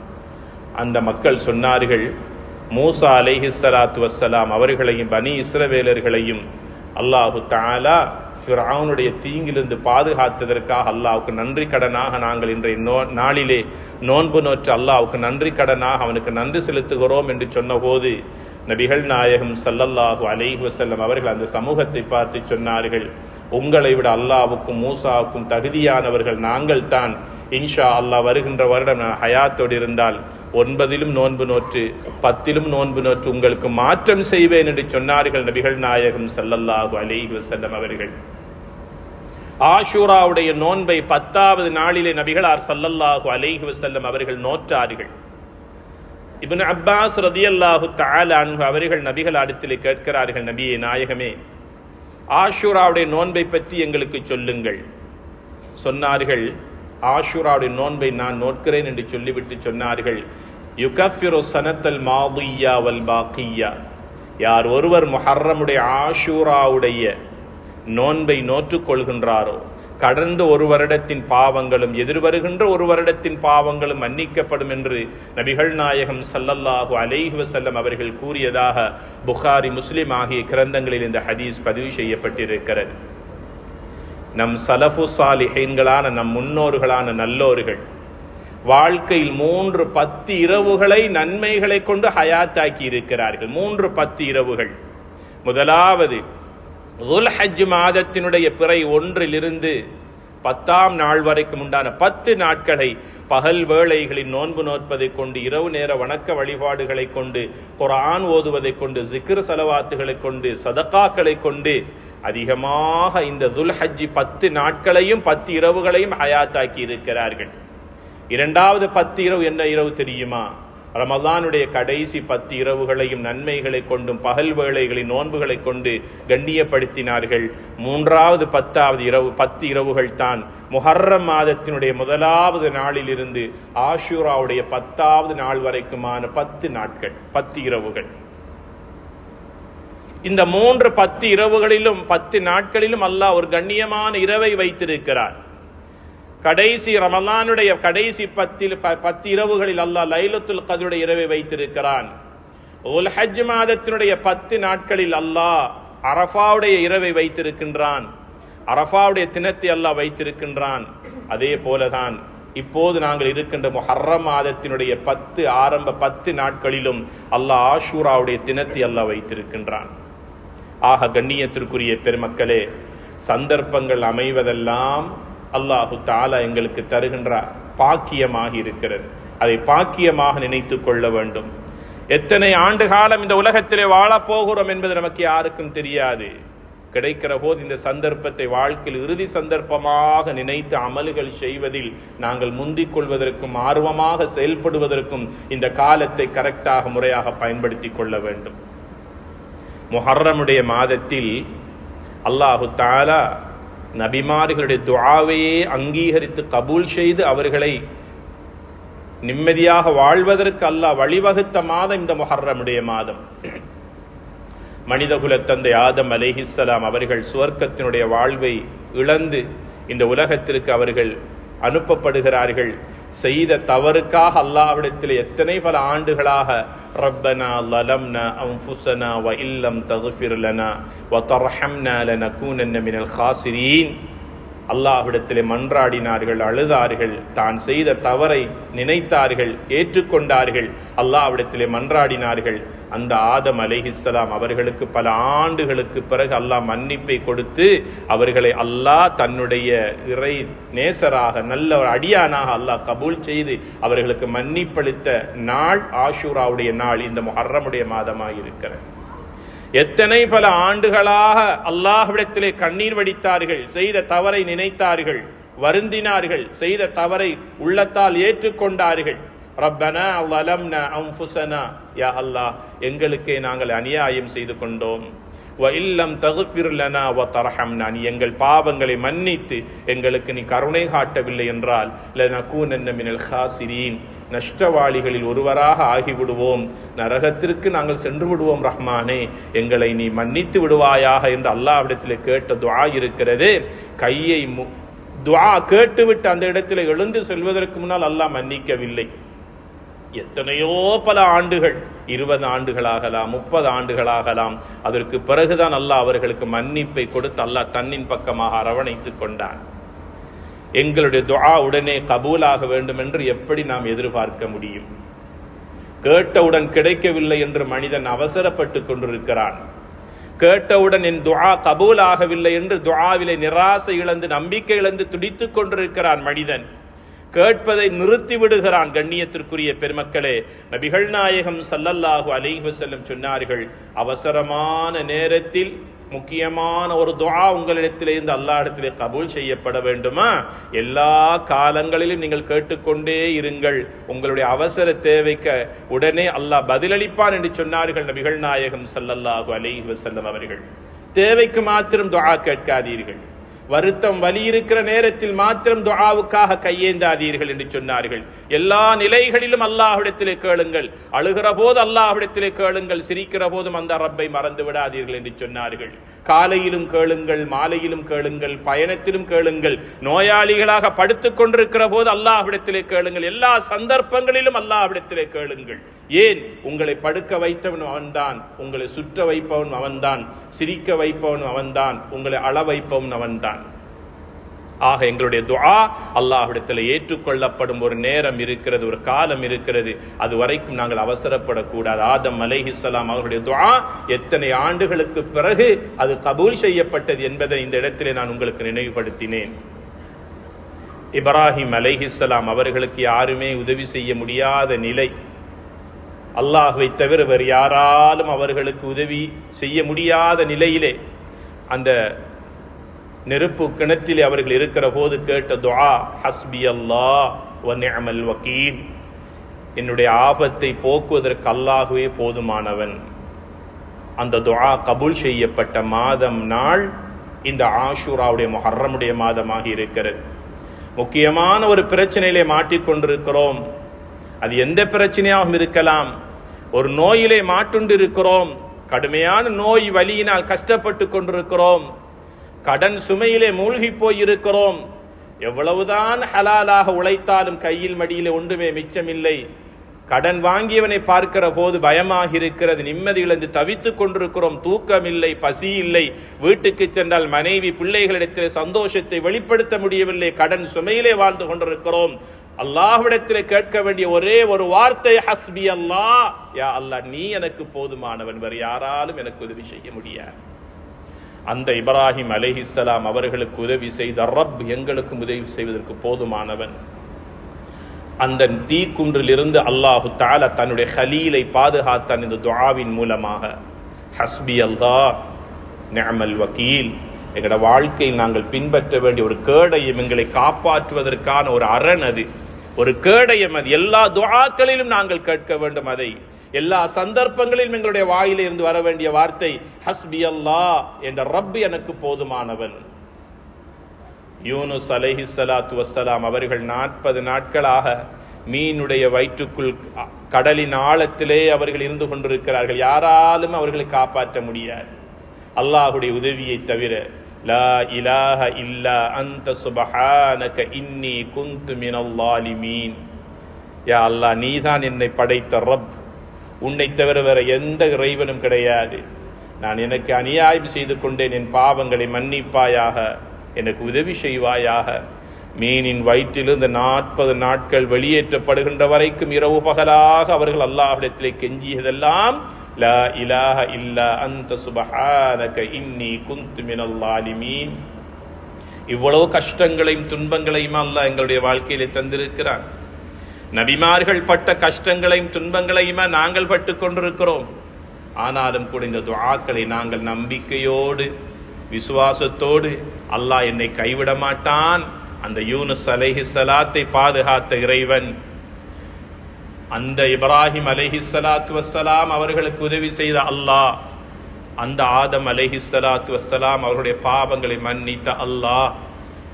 அந்த மக்கள் சொன்னார்கள், மூசா அலைஹிஸ்ஸலாத்து வஸ்ஸலாம் அவர்களையும் பனி இஸ்ரவேலர்களையும் அல்லாஹு தஆலா ஃபிர்அவுனுடைய தீங்கிலிருந்து பாதுகாத்ததற்காக அல்லாஹ்வுக்கு நன்றி கடனாக நாங்கள் இன்றைய நாளிலே நோன்பு நோற்று அல்லாஹ்வுக்கு நன்றி கடனாக அவனுக்கு நன்றி செலுத்துகிறோம் என்று சொன்னபோது நபிகள் நாயகம் ஸல்லல்லாஹு அலைஹி வஸல்லம் அவர்கள் அந்த சமூகத்தை பார்த்து சொன்னார்கள், உங்களை விட அல்லாஹ்வுக்கும் மூசாவுக்கும் தகுதியானவர்கள் நாங்கள் தான். இன்ஷா அல்லாஹ் வருகின்ற வருடம் நான் ஹயாத்தோடு இருந்தால் 9 நோன்பு நோற்று 10 நோன்பு நோற்று உங்களுக்கு மாற்றம் செய்வேன் என்று சொன்னார்கள் நபிகள் நாயகம் ஸல்லல்லாஹு அலைஹி வஸல்லம் அவர்கள். ஆஷூராவுடைய நோன்பை 10வது நாளிலே நபிகளார் ஸல்லல்லாஹு அலைஹி வஸல்லம் அவர்கள் நோற்றார்கள். இப்னு அப்பாஸ் ரலியல்லாஹு தஆலா அன்ஹு அவர்கள் நபிகள் இடத்திலே கேட்கிறார்கள், நபியே நாயகமே, ஆஷூராவுடைய நோன்பை பற்றி எங்களுக்கு சொல்லுங்கள். சொன்னார்கள், ஆஷூராவுடைய நோன்பை நான் நோட்கிறேன் என்று சொல்லிவிட்டு சொன்னார்கள், யுகஃபிரு சனத்தல் மாதியா வல் பாக்கியா. யார் ஒருவர் முஹர்ரமுடைய ஆஷூராவுடைய நோன்பை நோற்றுக்கொள்கின்றாரோ கடந்த ஒரு வருடத்தின் பாவங்களும் எதிர்வருகின்ற ஒரு வருடத்தின் பாவங்களும் மன்னிக்கப்படும் என்று நபிகள் நாயகம் ஸல்லல்லாஹு அலைஹி வஸல்லம் அவர்கள் கூறியதாக புகாரி, முஸ்லிம் ஆகிய கிரந்தங்களில் இந்த ஹதீஸ் பதிவு செய்யப்பட்டிருக்கிறது. நம் சலஃபு சாலிஹீன்களான நம் முன்னோர்களான நல்லோர்கள் வாழ்க்கையில் 3 10 இரவுகளை நன்மைகளை கொண்டு ஹயாத்தாக்கி இருக்கிறார்கள். 3 10 இரவுகள். முதலாவது துல்ஹஜ் மாதத்தினுடைய பிறை 1 10ஆம் நாள் வரைக்கும் உண்டான 10 நாட்களை பகல் வேளைகளில் நோன்பு நோற்பதை கொண்டு, இரவு நேர வணக்க வழிபாடுகளை கொண்டு, குர்ஆன் ஓதுவதை கொண்டு, ஜிக்ர் சலவாத்துகளை கொண்டு, சதகாக்களை கொண்டு அதிகமாக இந்த துல்ஹஜ் 10 நாட்களையும் 10 இரவுகளையும் ஹயாத்தாக்கி இருக்கிறார்கள். இரண்டாவது 10 இரவு என்ன இரவு தெரியுமா? ரமலானுடைய கடைசி 10 இரவுகளையும் நன்மைகளை கொண்டும் பகல் வேளைகளின் நோன்புகளை கொண்டு கண்ணியப்படுத்தினார்கள். மூன்றாவது 10 இரவுகள் தான் முஹர்ரம் மாதத்தினுடைய முதலாவது நாளிலிருந்து ஆஷூராவுடைய 10ஆவது நாள் வரைக்குமான 10 நாட்கள், 10 இரவுகள். இந்த 10 இரவுகளிலும் 10 நாட்களிலும் அல்லாஹ் ஒரு கண்ணியமான இரவை வைத்திருக்கிறார். கடைசி ரமலானுடைய கடைசி 10 இரவுகளில் அல்லாஹ் லைலத்துல் கத்ருடைய இரவை வைத்திருக்கிறான். உல் ஹஜ் மாதத்தினுடைய 10 நாட்களில் அல்லாஹ் அரஃபாவுடைய இரவை வைத்திருக்கின்றான். அரஃபாவுடைய தினத்தை அல்லாஹ் வைத்திருக்கின்றான். அதே போலதான் இப்போது நாங்கள் இருக்கின்ற முஹர்ரம் மாதத்தினுடைய 10 ஆரம்ப 10 நாட்களிலும் அல்லாஹ் ஆஷூராவுடைய தினத்தை அல்லாஹ் வைத்திருக்கின்றான். ஆக கண்ணியத்திற்குரிய பெருமக்களே, சந்தர்ப்பங்கள் அமைவதெல்லாம் அல்லாஹு தஆலா எங்களுக்கு தருகின்ற பாக்கியமாக இருக்கிறது. அதை பாக்கியமாக நினைத்து கொள்ள வேண்டும். எத்தனை ஆண்டு காலம் இந்த உலகத்திலே வாழப்போகிறோம் என்பது நமக்கு யாருக்கும் தெரியாது. கிடைக்கிற போது இந்த சந்தர்ப்பத்தை வாழ்க்கையில் இறுதி சந்தர்ப்பமாக நினைத்து அமல்கள் செய்வதில் நாங்கள் முந்திக் கொள்வதற்கும் ஆர்வமாக செயல்படுவதற்கும் இந்த காலத்தை கரெக்டாக முறையாக பயன்படுத்தி கொள்ள வேண்டும். முஹர்ரமுடைய மாதத்தில் அல்லாஹு தஆலா நபிமார்களுடைய துஆவையே அங்கீகரித்து கபூல் செய்து அவர்களை நிம்மதியாக வாழ்வதற்கு அல்லாஹ் வழிவகுத்த மாதம் இந்த முஹர்ரமுடைய மாதம். மனிதகுல தந்தை ஆதம் அலைஹிஸ்ஸலாம் அவர்கள் சுவர்க்கத்தினுடைய வாழ்வை இழந்து இந்த உலகத்திற்கு அவர்கள் அனுப்பப்படுகிறார்கள். செய்த தவறுக்காக அல்லாஹ்விடத்தில் எத்தனை பல ஆண்டுகளாக ரப்பனா லலம்னா அன்ஃபுஸனா வ இல்லம் தக்ஃபிர் லனா வ தர்ஹம்னா லனகூனன்ன மினல் காசிரீன் அல்லாஹ்விடத்திலே மன்றாடினார்கள், அழுதார்கள், தான் செய்த தவறை நினைத்தார்கள், ஏற்றுக்கொண்டார்கள், அல்லாஹ்விடத்திலே மன்றாடினார்கள். அந்த ஆதம் அலைஹிஸ்ஸலாம் அவர்களுக்கு பல ஆண்டுகளுக்கு பிறகு அல்லாஹ் மன்னிப்பை கொடுத்து அவர்களை அல்லாஹ் தன்னுடைய இறை நேசராக நல்ல ஒரு அடியானாக அல்லாஹ் கபூல் செய்து அவர்களுக்கு மன்னிப்பளித்த நாள் ஆஷூராவுடைய நாள் இந்த முஹர்ரமுடைய மாதமாக இருக்கிறது. எத்தனை பல ஆண்டுகளாக அல்லாஹ்விடத்திலே கண்ணீர் வடித்தார்கள், செய்த தவறை நினைத்தார்கள், வருந்தினார்கள், செய்த தவறை உள்ளத்தால் ஏற்றுக்கொண்டார்கள். ரப்பனா லலம்னா அன்ஃபுஸனா, யா அல்லாஹ் எங்களுக்கே நாங்கள் அநியாயம் செய்து கொண்டோம். வ இல்லம் தக்ஃபிர் லனா வ தர்ஹம்னா, நீ எங்கள் பாவங்களை மன்னித்து எங்களுக்கு நீ கருணை காட்டவில்லை என்றால் லனகூனன்ன மினல் காசிரீன், நஷ்டவாளிகளில் ஒருவராக ஆகிவிடுவோம், நரகத்திற்கு நாங்கள் சென்று விடுவோம். ரஹ்மானே எங்களை நீ மன்னித்து விடுவாயாக என்று அல்லாஹ்விடத்திலே கேட்ட துஆ இருக்கிறது. கையை துஆ கேட்டுவிட்டு அந்த இடத்தில் எழுந்து செல்வதற்கு முன்னால் அல்லாஹ் மன்னிக்கவில்லை. எத்தனையோ பல ஆண்டுகள், 20 ஆண்டுகளாகலாம், 30 ஆண்டுகளாகலாம், அதற்கு பிறகுதான் அல்லாஹ் அவர்களுக்கு மன்னிப்பை கொடுத்து அல்லாஹ் தன்னின் பக்கமாக அரவணைத்துக் கொண்டான். எங்களுடைய துஆ உடனே கபூலாக வேண்டும் என்று எப்படி நாம் எதிர்பார்க்க முடியும்? கேட்டவுடன் கிடைக்கவில்லை என்று மனிதன் அவசரப்பட்டு கொண்டிருக்கிறான். கேட்டவுடன் என் துஆ கபூல் ஆகவில்லை என்று துஆவிலே நிராசை இழந்து நம்பிக்கை இழந்து துடித்துக் கொண்டிருக்கிறான் மனிதன். கேட்பதை நிறுத்தி விடுகிறான். கண்ணியத்திற்குரிய பெருமக்களே, நபிகள் நாயகம் ஸல்லல்லாஹு அலைஹி வஸல்லம் சொன்னார்கள், அவசரமான நேரத்தில் முக்கியமான ஒரு துஆ உங்களிடத்திலிருந்து அல்லாஹ்விடத்திலே கபூல் செய்யப்பட வேண்டுமா, எல்லா காலங்களிலும் நீங்கள் கேட்டுக்கொண்டே இருங்கள், உங்களுடைய அவசர தேவைக்கு உடனே அல்லாஹ் பதிலளிப்பான் என்று சொன்னார்கள் நபிகள் நாயகம் ஸல்லல்லாஹு அலைஹி வஸல்லம் அவர்கள். தேவைக்கு மாத்திரம் துஆ கேட்காதீர்கள். வருத்தம் வலி இருக்கிற நேரத்தில் மாத்திரம் துஆவுக்காக கையேந்தாதீர்கள் என்று சொன்னார்கள். எல்லா நிலைகளிலும் அல்லாஹ்விடத்திலே கேளுங்கள். அழுகிற போது அல்லாஹ்விடத்திலே கேளுங்கள், சிரிக்கிற போதும் அந்த ரப்பை மறந்து விடாதீர்கள் என்று சொன்னார்கள். காலையிலும் கேளுங்கள், மாலையிலும் கேளுங்கள், பயணத்திலும் கேளுங்கள், நோயாளிகளாக படுத்துக் கொண்டிருக்கிற போது அல்லாஹ்விடத்திலே கேளுங்கள், எல்லா சந்தர்ப்பங்களிலும் அல்லாஹ்விடத்திலே கேளுங்கள். ஏன்? உங்களை படுக்க வைத்தவன் அவன்தான், உங்களை சுற்ற வைப்பவன் அவன்தான், சிரிக்க வைப்பவன் அவன்தான், உங்களை அள வைப்பவன் அவன்தான். ஆக எங்களுடைய துஆ அல்லாஹ்விடத்தில் ஏற்றுக்கொள்ளப்படும் ஒரு நேரம் இருக்கிறது, ஒரு காலம் இருக்கிறது. அது வரைக்கும் நாங்கள் அவசரப்படக்கூடாது. ஆதம் அலைஹிஸ்ஸலாம் அவருடைய துஆ எத்தனை ஆண்டுகளுக்கு பிறகு அது கபூல் செய்யப்பட்டது என்பதை இந்த இடத்திலே நான் உங்களுக்கு நினைவுபடுத்தினேன். இப்ராஹிம் அலைஹிஸ்ஸலாம் அவர்களுக்கு யாருமே உதவி செய்ய முடியாத நிலை. அல்லாஹ்வை தவிர வேறு யாராலும் அவர்களுக்கு உதவி செய்ய முடியாத நிலையிலே அந்த நெருப்பு கிணற்றிலே அவர்கள் இருக்கிற போது கேட்ட துஆ ஹஸ்பி அல்லாஹ் வ நிஅமல் வக்கீல். என்னுடைய ஆபத்தை போக்குவதற்கு அல்லாஹ்வே போதுமானவன். அந்த துஆ கபூல் செய்யப்பட்ட மாதம் நாள் இந்த ஆஷூராவுடைய முஹர்ரமுடைய மாதமாக இருக்கிறது. முக்கியமான ஒரு பிரச்சனையிலே மாட்டிக்கொண்டிருக்கிறோம். அது எந்த பிரச்சனையாகவும் இருக்கலாம். ஒரு நோயிலே மாட்டுண்டு இருக்கிறோம், கடுமையான நோய் வலியினால் கஷ்டப்பட்டு கொண்டிருக்கிறோம், கடன் சுமையிலே மூழ்கி போயிருக்கிறோம். எவ்வளவுதான் ஹலாலாக உழைத்தாலும் கையில் மடியிலே ஒன்றுமே மிச்சமில்லை. கடன் வாங்கியவனை பார்க்கிற போது பயமாக இருக்கிறது, நிம்மதி இழந்து தவித்துக் கொண்டிருக்கிறோம், தூக்கம் இல்லை, பசி இல்லை. வீட்டுக்கு சென்றால் மனைவி பிள்ளைகளிடத்தில் சந்தோஷத்தை வெளிப்படுத்த முடியவில்லை, கடன் சுமையிலே வாழ்ந்து கொண்டிருக்கிறோம். அல்லாஹ்விடத்தில் கேட்க வேண்டிய ஒரே ஒரு வார்த்தை ஹஸ்பி அல்லாஹ், யா அல்லாஹ் நீ எனக்கு போதுமானவன், வேறு யாராலும் எனக்கு உதவி செய்ய முடியாது. அந்த இப்ராஹிம் அலைஹிஸ்ஸலாம் அவர்களுக்கு உதவி செய்த ரப் எங்களுக்கும் உதவி செய்வதற்கு போதுமானவன். அந்த தீக்குன்றிலிருந்து அல்லாஹு தஆலா தன்னுடைய ஹலீலை பாதுகாத்தான் இந்த துஆவின் மூலமாக. ஹஸ்பி அல்லாஹ் நிஅமல் வக்கீல். எங்களோட வாழ்க்கையில் நாங்கள் பின்பற்ற வேண்டிய ஒரு கேடயம், எங்களை காப்பாற்றுவதற்கான ஒரு அரண், அது ஒரு கேடயம். அது எல்லா துஆக்களிலும் நாங்கள் கேட்க வேண்டும். அதை எல்லா சந்தர்ப்பங்களிலும் எங்களுடைய வாயிலே இருந்து வர வேண்டிய வார்த்தை ஹஸ்பி அல்லாஹ் என்ற ரப் எனக்கு போதுமானவன். யூனுஸ் அலைஹிஸ்ஸலாத்து வஸ்ஸலாம் அவர்கள் 40 நாட்களாக மீனுடைய வயிற்றுக்குள் கடலின் ஆழத்திலே அவர்கள் இருந்து கொண்டிருக்கிறார்கள். யாராலும் அவர்களை காப்பாற்ற முடியாது அல்லாஹ்வுடைய உதவியை தவிர. லா இலாஹ இல்லா அன்த சுப்ஹானக இன்னி குன்து மினல் ஸாலிமீன். யா அல்லாஹ் நீதான் என்னை படைத்த ரப், உன்னை தவிர வேற எந்த இறைவனும் கிடையாது. நான் எனக்கு அநியாயம் செய்து கொண்டேன், என் பாவங்களை மன்னிப்பாயாக, எனக்கு உதவி செய்வாயாக. மீனின் வயிற்றிலிருந்து 40 நாட்கள் வெளியேற்றப்படுகின்ற வரைக்கும் இரவு பகலாக அவர்கள் அல்லாஹ்விடத்திலே கெஞ்சியதெல்லாம் லா இலாஹ இல்லா அன்த சுப்ஹானக இன்னி குன்து மினல் ஸாலிமீன். இவ்வளவு கஷ்டங்களையும் துன்பங்களையும் அல்லாஹ் எங்களுடைய வாழ்க்கையிலே தந்திருக்கிறான். நபிமார்கள் பட்ட கஷ்டங்களையும் துன்பங்களையுமா நாங்கள் பட்டு கொண்டிருக்கிறோம். ஆனாலும் கூட இந்த துஆக்களை நாங்கள் நம்பிக்கையோடு விசுவாசத்தோடு அல்லாஹ் என்னை கைவிட மாட்டான், அந்த யூனுஸ் அலைஹிஸ்ஸலாத்தை பாதுகாத்த இறைவன், அந்த இப்ராஹிம் அலைஹிஸ்ஸலாத்து வஸ்ஸலாம் அவர்களுக்கு உதவி செய்த அல்லாஹ், அந்த ஆதம் அலைஹிஸ்ஸலாத்து வஸ்ஸலாம் அவர்களுடைய பாவங்களை மன்னித்த அல்லாஹ்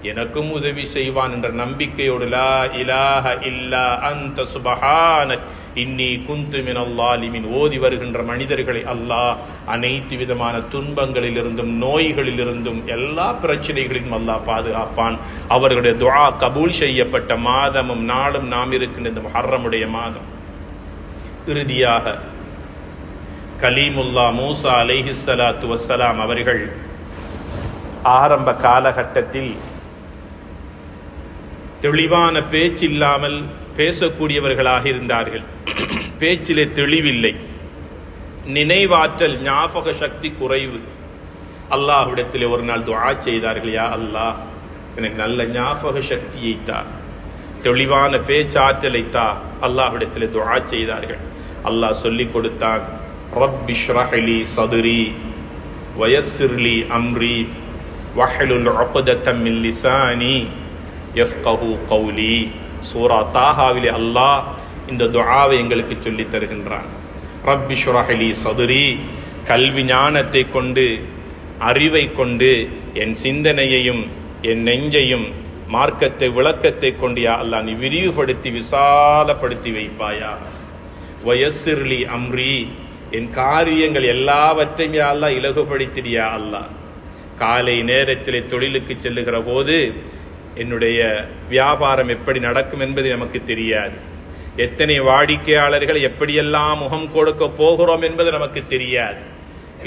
எனக்கும் உதவி செய்வான் என்ற நம்பிக்கையோடு லா இலாஹ இல்லா அன்த சுப்ஹானக் இன்னி குன்து மினல் ஸாலிமீன் ஓதி வருகின்ற மனிதர்களை அல்லாஹ் அனைத்து விதமான துன்பங்களிலிருந்தும் நோய்களிலிருந்தும் எல்லா பிரச்சனைகளிலும் அல்லாஹ் பாதுகாப்பான். அவர்களுடைய துஆ கபூல் செய்யப்பட்ட மாதமும் நாளும் நாம் இருக்கின்ற இந்த முஹர்ரமுடைய மாதம். இறுதியாக கலீமுல்லா மூசா அலைஹிஸ்ஸலாத்து வஸ்ஸலாம் அவர்கள் ஆரம்ப காலகட்டத்தில் தெளிவான பேச்சில்லாமல் பேசக்கூடியவர்களாக இருந்தார்கள். பேச்சிலே தெளிவில்லை, நினைவாற்றல் ஞாபக சக்தி குறைவு. அல்லாஹ்விடத்திலே ஒரு நாள் துஆ செய்தார்கள், யா அல்லாஹ் எனக்கு நல்ல ஞாபக சக்தியை தா, தெளிவான பேச்சாற்றலை தா. அல்லாஹ்விடத்திலே துஆ செய்தார்கள். அல்லாஹ் சொல்லிக் கொடுத்தான், ரப்பி ஷ்ரஹ் லி ஸத்ரி வயஸ்ஸிர் லி அம்ரி வஹ்லுல் உக்தத்தம் மின் லிசானி யஃப்கஹு கௌலி. சூரா தாஹாவிலே அல்லாஹ் இந்த துஆவை எங்களுக்கு சொல்லித் தருகின்றான். ரப்பி ஷ்ரஹ் லி ஸத்ரி, கல்வி ஞானத்தை கொண்டு அறிவை கொண்டு என் சிந்தனையையும் என் நெஞ்சையும் மார்க்கத்தை விளக்கத்தை கொண்டு யா அல்லாஹ் நீ விரிவுபடுத்தி விசாலப்படுத்தி வைப்பாயா. வயஸ்ஸிர்லி அம்ரி, என் காரியங்கள் எல்லாவற்றையும் யா அல்லாஹ் இலகுபடுத்திடியா அல்லாஹ். காலை நேரத்திலே தொழிலுக்கு செல்லுகிற போது என்னுடைய வியாபாரம் எப்படி நடக்கும் என்பது நமக்கு தெரியாது. எத்தனை வாடிக்கையாளர்கள் எப்படியெல்லாம் முகம் கொடுக்க போகிறோம் என்பது நமக்கு தெரியாது.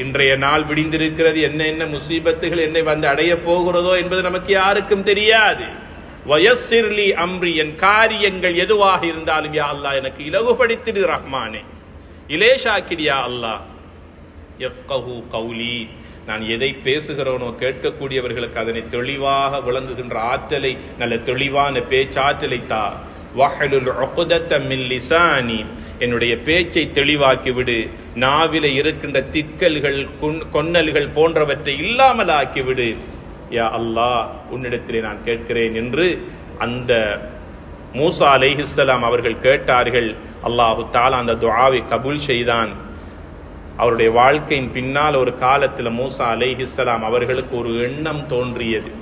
இன்றைய நாள் விடிந்திருக்கிறது, என்ன முசீபத்துகள் என்னை வந்து அடைய போகிறதோ என்பது நமக்கு யாருக்கும் தெரியாது. வயஸ்ஸிர்லி அம்ரி, என் காரியங்கள் எதுவாக இருந்தாலும் யா அல்லாஹ் எனக்கு இலகுபடுத்திடு ரஹ்மானே, இலேஷாக்கிடியா அல்லாஹ். யஃப்கஹு கௌலி, நான் எதை பேசுகிறோனோ கேட்கக்கூடியவர்களுக்கு அதனை தெளிவாக விளங்குகின்ற ஆற்றலை, நல்ல தெளிவான பேச்சாற்றலை தா. வஹலுல் உக்தத மின் லிசானி, என்னுடைய பேச்சை தெளிவாக்கி விடு. நாவில இருக்கின்ற திக்கல்கள் கொன்னல்கள் போன்றவற்றை இல்லாமல் ஆக்கிவிடு யா அல்லாஹ், உன்னிடத்திலே நான் கேட்கிறேன் என்று அந்த மூசா அலைஹிஸ்ஸலாம் அவர்கள் கேட்டார்கள். அல்லாஹு தஆலா அந்த துஆவை கபூல் செய்தான். அவருடைய வாழ்க்கையின் பின்னால் ஒரு காலத்தில் மூசா அலைஹிஸ்ஸலாம் அவர்களுக்கு ஒரு எண்ணம் தோன்றியது.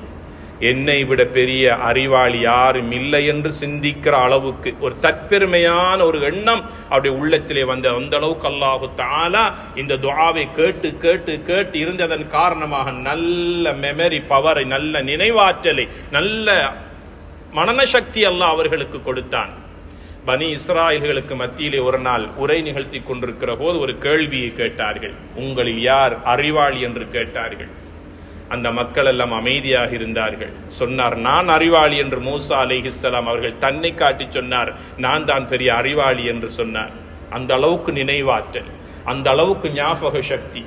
என்னை விட பெரிய அறிவாளி யாரும் இல்லை என்று சிந்திக்கிற அளவுக்கு ஒரு தற்பெருமையான ஒரு எண்ணம் அவருடைய உள்ளத்திலே வந்த அந்த அளவுக்கு அல்லாஹு தஆலா இந்த துஆவை கேட்டு கேட்டு கேட்டு இருந்ததன் காரணமாக நல்ல மெமரி பவரை, நல்ல நினைவாற்றலை, நல்ல மனன சக்தி அல்லாஹ் அவர்களுக்கு கொடுத்தான். பனி இஸ்ராயல்களுக்கு மத்தியிலே ஒரு நாள் உரை நிகழ்த்தி கொண்டிருக்கிற போது ஒரு கேள்வியை கேட்டார்கள். உங்களில் யார் அறிவாளி என்று கேட்டார்கள். அந்த மக்கள் எல்லாம் அமைதியாக இருந்தார்கள். சொன்னார், நான் அறிவாளி என்று மூசா அலைஹிஸ்ஸலாம் அவர்கள் தன்னை காட்டி சொன்னார், நான் தான் பெரிய அறிவாளி என்று சொன்னார். அந்த அளவுக்கு நினைவாற்றல், அந்த அளவுக்கு ஞாபக சக்தி.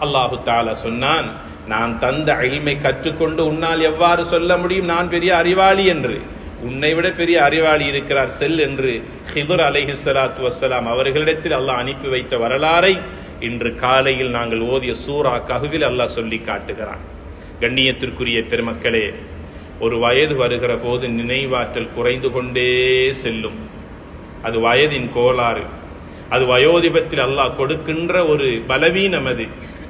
அல்லாஹு தஆலா சொன்னான், நான் தந்த இல்மை கற்றுக்கொண்டு உன்னால் எவ்வாறு சொல்ல முடியும் நான் பெரிய அறிவாளி என்று? உன்னை விட பெரிய அறிவாளி இருக்கிறார், செல் என்று ஹிதுர் அலைஹிஸ்ஸலாத்து வஸ்ஸலாம் அவர்களிடத்தில் அல்லாஹ் அனுப்பி வைத்த வரலாறை இன்று காலையில் நாங்கள் ஓதிய சூரா கஹ்ஃபில் அல்லாஹ் சொல்லி காட்டுகிறான். கண்ணியத்திற்குரிய பெருமக்களே, ஒரு வயது வருகிற போது நினைவாற்றல் குறைந்து கொண்டே செல்லும். அது வயதின் கோளாறு, அது வயோதிபத்தில் அல்லாஹ் கொடுக்கின்ற ஒரு பலவீனம். அது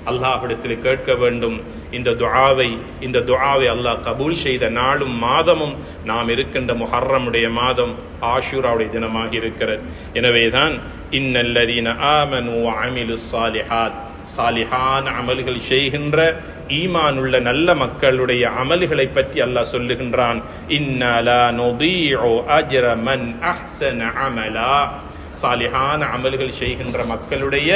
அல்லாஹ்விடத்தில் கேட்க வேண்டும். இந்த துஆவை அல்லாஹ் கபூல் செய்த நாளும் மாதமும் நாம் இருக்கின்ற முஹர்ரமுடைய மாதம், ஆஷூராவுடைய தினமாக இருக்கிறது. எனவேதான் இன்னல்லதீன ஆமனு வ அமிலுஸ் ஸாலிஹாத், சாலிஹான அமல்கள் செய்கின்ற ஈமான் உள்ள நல்ல மக்களுடைய அமல்களை பற்றி அல்லாஹ் சொல்லுகின்றான். இன்னா லா நுதீஉ அஜ்ர மன் அஹ்ஸன அமலா, சாலிஹான அமல்கள் செய்கின்ற மக்களுடைய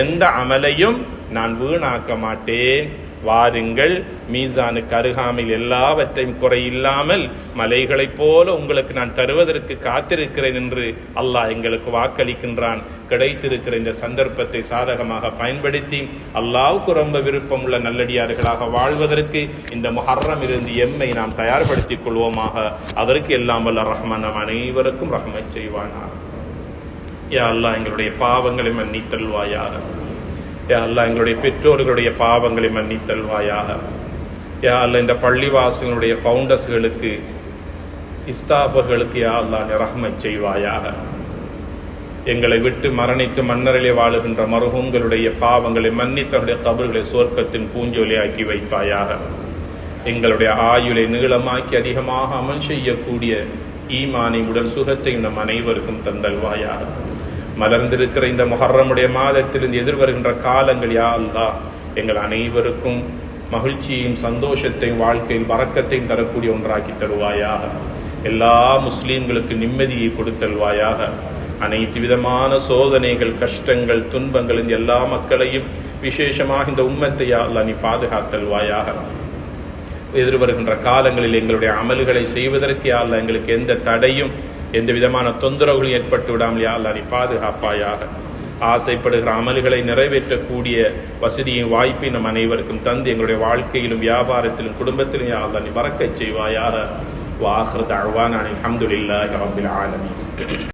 எந்த அமலையும் நான் வீணாக்க மாட்டேன். வாருங்கள், மீசானுக்கு அருகாமையில் எல்லாவற்றையும் குறையில்லாமல் மலைகளைப் போல உங்களுக்கு நான் தருவதற்கு காத்திருக்கிறேன் என்று அல்லாஹ் எங்களுக்கு வாக்களிக்கின்றான். கிடைத்திருக்கிற இந்த சந்தர்ப்பத்தை சாதகமாக பயன்படுத்தி அல்லாஹ்வுக்கு ரொம்ப விருப்பம் உள்ள நல்லடியார்களாக வாழ்வதற்கு இந்த முஹர்ரம் இருந்து எம்மை நாம் தயார்படுத்திக் கொள்வோமாக. அதற்கு எல்லாம் வல்ல ரஹ்மான் நம் அனைவருக்கும் ரஹ்மத் செய்வானாக. யா அல்லாஹ், எங்களுடைய பாவங்களை மன்னித்தல்வாயாக. யா அல்லாஹ், எங்களுடைய பெற்றோர்களுடைய பாவங்களை மன்னித்தல்வாயாக. யா அல்லாஹ், இந்த பள்ளிவாசலுடைய ஃபவுண்டர்ஸ்களுக்கு, இஸ்தாஃபர்களுக்கு யா அல்லாஹ் ரஹ்மத் செய்வாயாக. எங்களை விட்டு மரணித்து மன்னரிலே வாழுகின்ற மர்ஹூம்களுடைய பாவங்களை மன்னித்தவருடைய கபர்களை சுவர்க்கத்தின் பூஞ்சொலியாக்கி வைப்பாயாக. எங்களுடைய ஆயுளை நீளமாக்கி அதிகமாக அமல் செய்யக்கூடிய ஈமானை, உடல் சுகத்தை நம் அனைவருக்கும் தந்தல்வாயாக. மலர்ந்திருக்கிற இந்த முஹர்ரமுடைய மாதத்திலிருந்து எதிர்வருகின்ற காலங்கள் யா அல்லாஹ் எங்கள் அனைவருக்கும் மகிழ்ச்சியையும் சந்தோஷத்தையும் வாழ்க்கையில் பரக்கத்தையும் தரக்கூடிய ஒன்றாக்கி தருவாயாக. எல்லா முஸ்லீம்களுக்கு நிம்மதியை கொடுத்தல்வாயாக. அனைத்து விதமான சோதனைகள், கஷ்டங்கள், துன்பங்கள் இந்த எல்லா மக்களையும் விசேஷமாக இந்த உம்மத்தை யா அல்லாஹ் நீ பாதுகாத்தல்வாயாக. எதிர்வருகின்ற காலங்களில் எங்களுடைய அமல்களை செய்வதற்கு யா அல்லாஹ் எங்களுக்கு எந்த தடையும் எந்த விதமான தொந்தரவுகளும் ஏற்பட்டு விடாமல் யா அல்லாஹ் நீ பாதுகாப்பாயாக. ஆசைப்படுகிற அமல்களை நிறைவேற்றக்கூடிய வசதியும் வாய்ப்பை நம் அனைவருக்கும் தந்து எங்களுடைய வாழ்க்கையிலும் வியாபாரத்திலும் குடும்பத்திலும் யா அல்லாஹ் நீ பரக்கச் செய்வாயாக. வ ஆகிரு தஅவானா அல்ஹம்துலில்லாஹி ரப்பில் ஆலமீன்.